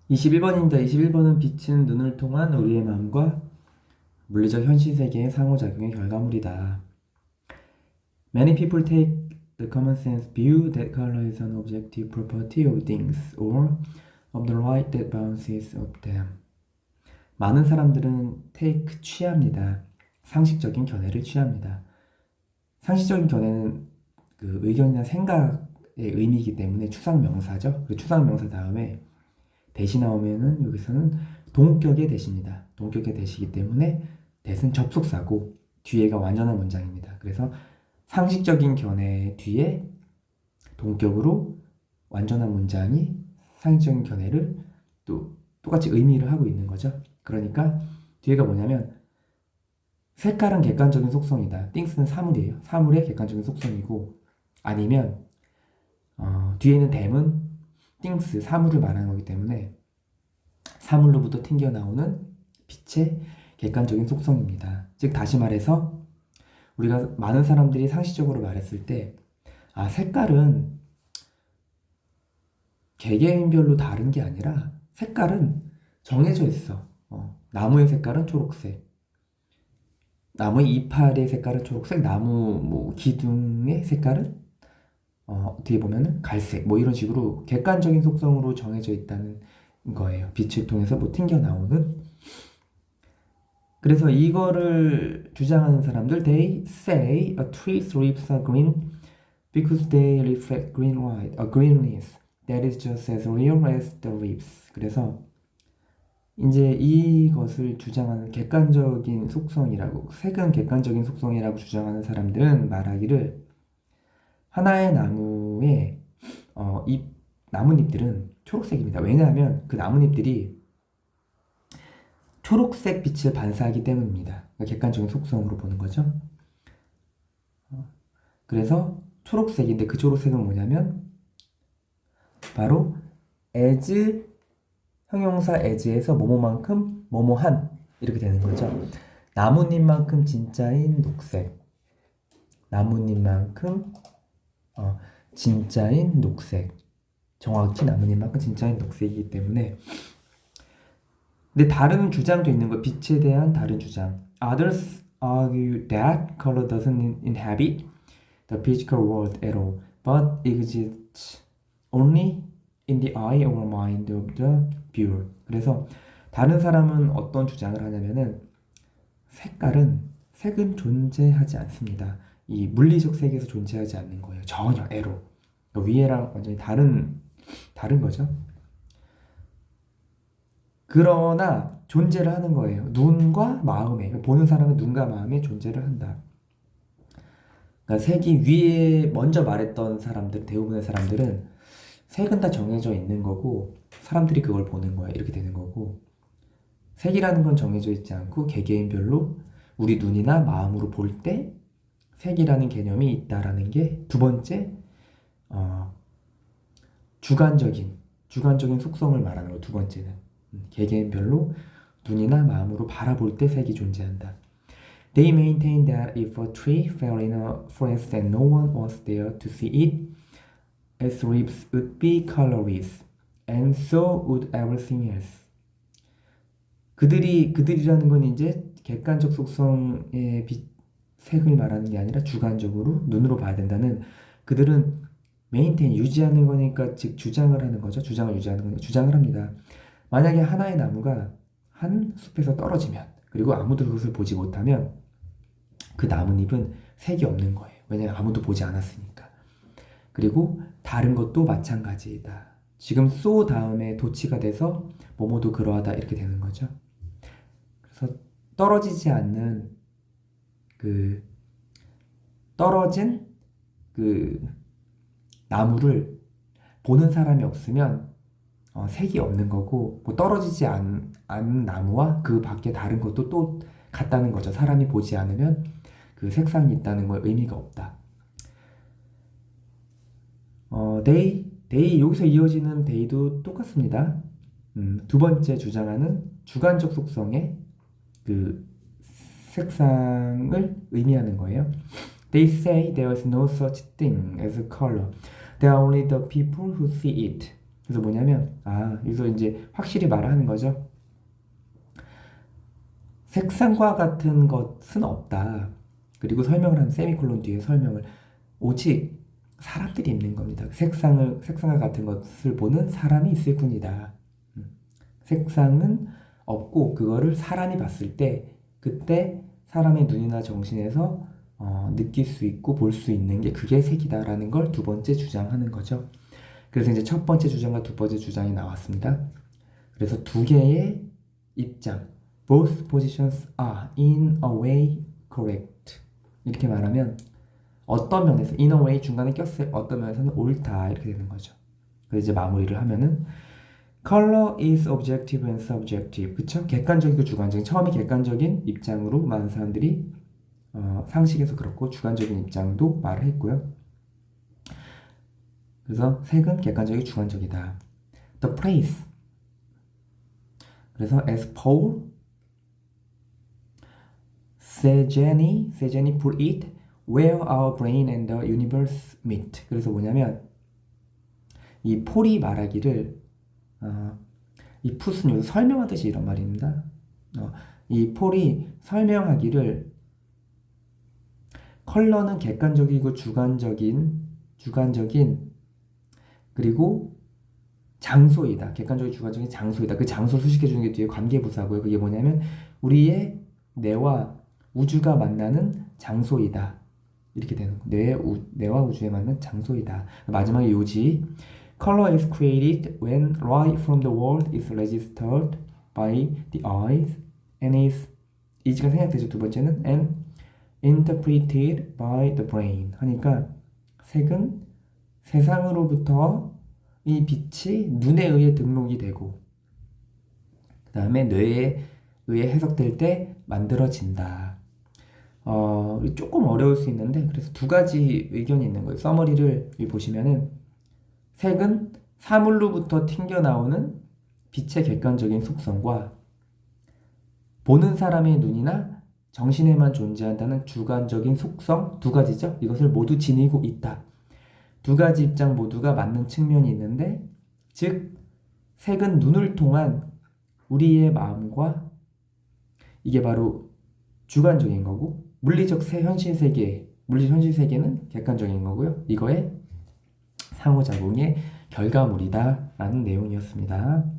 21번입니다. 21번은 빛은 눈을 통한 우리의 마음과 물리적 현실 세계의 상호작용의 결과물이다. Many people take the common sense view that color is an objective property of things or of the light that bounces off them. 많은 사람들은 take 취합니다. 상식적인 견해를 취합니다. 상식적인 견해는 그 의견이나 생각의 의미이기 때문에 추상명사죠. 그 추상명사 다음에 대시 나오면은 여기서는 동격의 대시입니다. 동격의 대시이기 때문에 대는 접속사고 뒤에가 완전한 문장입니다. 그래서 상식적인 견해 뒤에 동격으로 완전한 문장이 상식적인 견해를 또 똑같이 의미를 하고 있는 거죠. 그러니까 뒤에가 뭐냐면 색깔은 객관적인 속성이다. things는 사물이에요. 사물의 객관적인 속성이고 아니면 뒤에 있는 them은 things, 사물을 말하는 거기 때문에 사물로부터 튕겨나오는 빛의 객관적인 속성입니다. 즉 다시 말해서 우리가 많은 사람들이 상식적으로 말했을 때 색깔은 개개인별로 다른 게 아니라 색깔은 정해져 있어. 나무의 색깔은 초록색, 나무의 이파리의 색깔은 초록색, 나무 기둥의 색깔은 어떻게 보면은 갈색, 이런 식으로 객관적인 속성으로 정해져 있다는 거예요. 빛을 통해서 튕겨나오는. 그래서 이거를 주장하는 사람들, they say a tree's leaves are green because they reflect green light, a green leaf that is just as real as the leaves. 그래서 이제 이것을 주장하는 객관적인 속성이라고, 색은 객관적인 속성이라고 주장하는 사람들은 말하기를 하나의 나무의 나뭇잎들은 초록색입니다. 왜냐하면 그 나뭇잎들이 초록색 빛을 반사하기 때문입니다. 그러니까 객관적인 속성으로 보는 거죠. 그래서 초록색인데 그 초록색은 뭐냐면 바로 as 형용사 as에서 뭐뭐만큼 뭐뭐한 이렇게 되는 거죠. 나뭇잎만큼 진짜인 녹색, 나뭇잎만큼 진짜인 녹색, 정확히 나뭇잎만큼 진짜인 녹색이기 때문에. 근데 다른 주장도 있는 거예요. 빛에 대한 다른 주장. Others argue that color doesn't inhabit the physical world at all, but exists only in the eye or mind of the viewer. 그래서 다른 사람은 어떤 주장을 하냐면은 색은 존재하지 않습니다. 이 물리적 세계에서 존재하지 않는 거예요. 전혀 애로. 그러니까 위에랑 완전히 다른 거죠. 그러나 존재를 하는 거예요. 눈과 마음에, 보는 사람의 눈과 마음에 존재를 한다. 그러니까 색이 위에 먼저 말했던 사람들, 대부분의 사람들은 색은 다 정해져 있는 거고 사람들이 그걸 보는 거야. 이렇게 되는 거고, 색이라는 건 정해져 있지 않고 개개인별로 우리 눈이나 마음으로 볼 때 색이라는 개념이 있다라는 게 두 번째 주관적인 속성을 말하는 거. 두 번째는 개개인별로 눈이나 마음으로 바라볼 때 색이 존재한다. They maintain that if a tree fell in a forest and no one was there to see it, its leaves would be colorless, and so would everything else. 그들이라는 건 이제 객관적 속성의 색을 말하는 게 아니라 주관적으로 눈으로 봐야 된다는, 그들은 메인테인 유지하는 거니까 즉 주장을 하는 거죠. 주장을 유지하는 거니까 주장을 합니다. 만약에 하나의 나무가 한 숲에서 떨어지면, 그리고 아무도 그것을 보지 못하면 그 나뭇잎은 색이 없는 거예요. 왜냐하면 아무도 보지 않았으니까. 그리고 다른 것도 마찬가지이다. 지금 so 다음에 도치가 돼서 뭐뭐도 그러하다 이렇게 되는 거죠. 그래서 떨어지지 않는 떨어진 나무를 보는 사람이 없으면 색이 없는 거고, 떨어지지 않은 나무와 그 밖에 다른 것도 또 같다는 거죠. 사람이 보지 않으면 그 색상이 있다는 거 의미가 없다. they 여기서 이어지는 they도 똑같습니다. 두 번째 주장하는 주관적 속성의 그 색상을 의미하는 거예요. They say there is no such thing as a color. There are only the people who see it. 그래서 뭐냐면 여기서 이제 확실히 말하는 거죠. 색상과 같은 것은 없다. 그리고 설명을 한 세미콜론 뒤에 설명을 오직 사람들이 있는 겁니다. 색상과 같은 것을 보는 사람이 있을 뿐이다. 색상은 없고 그거를 사람이 봤을 때 그때 사람의 눈이나 정신에서 느낄 수 있고 볼 수 있는 게 그게 색이다라는 걸 두 번째 주장하는 거죠. 그래서 이제 첫 번째 주장과 두 번째 주장이 나왔습니다. 그래서 두 개의 입장, both positions are in a way correct. 이렇게 말하면 어떤 면에서 in a way 중간에 꼈어요. 어떤 면에서는 옳다 이렇게 되는 거죠. 그래서 이제 마무리를 하면은 color is objective and subjective. 그쵸? 객관적이고 주관적인. 처음에 객관적인 입장으로 많은 사람들이 상식에서 그렇고 주관적인 입장도 말을 했고요. 그래서 색은 객관적이고 주관적이다. The place. 그래서 as Paul Széchenyi put it, where our brain and the universe meet. 그래서 뭐냐면 이 폴이 말하기를 이 풋은 여기서 설명하듯이 이런 말입니다. 이 폴이 설명하기를 컬러는 객관적이고 주관적인 그리고 장소이다. 객관적이고 주관적인 장소이다. 그 장소를 수식해 주는 게 뒤에 관계부사고요. 그게 뭐냐면 우리의 뇌와 우주가 만나는 장소이다. 이렇게 되는 거. 뇌와 우주에 맞는 장소이다. 마지막에 요지. Color is created when light from the world is registered by the eyes and is 이지가 생략되죠. 두 번째는 and interpreted by the brain 하니까 색은 세상으로부터 이 빛이 눈에 의해 등록이 되고 그 다음에 뇌에 의해 해석될 때 만들어진다. 조금 어려울 수 있는데 그래서 두 가지 의견이 있는 거예요. 서머리를 보시면은 색은 사물로부터 튕겨나오는 빛의 객관적인 속성과 보는 사람의 눈이나 정신에만 존재한다는 주관적인 속성 두 가지죠. 이것을 모두 지니고 있다. 두 가지 입장 모두가 맞는 측면이 있는데 즉 색은 눈을 통한 우리의 마음과 이게 바로 주관적인 거고 물리적 현실 세계는 객관적인 거고요. 이거의 상호작용의 결과물이다 라는 내용이었습니다.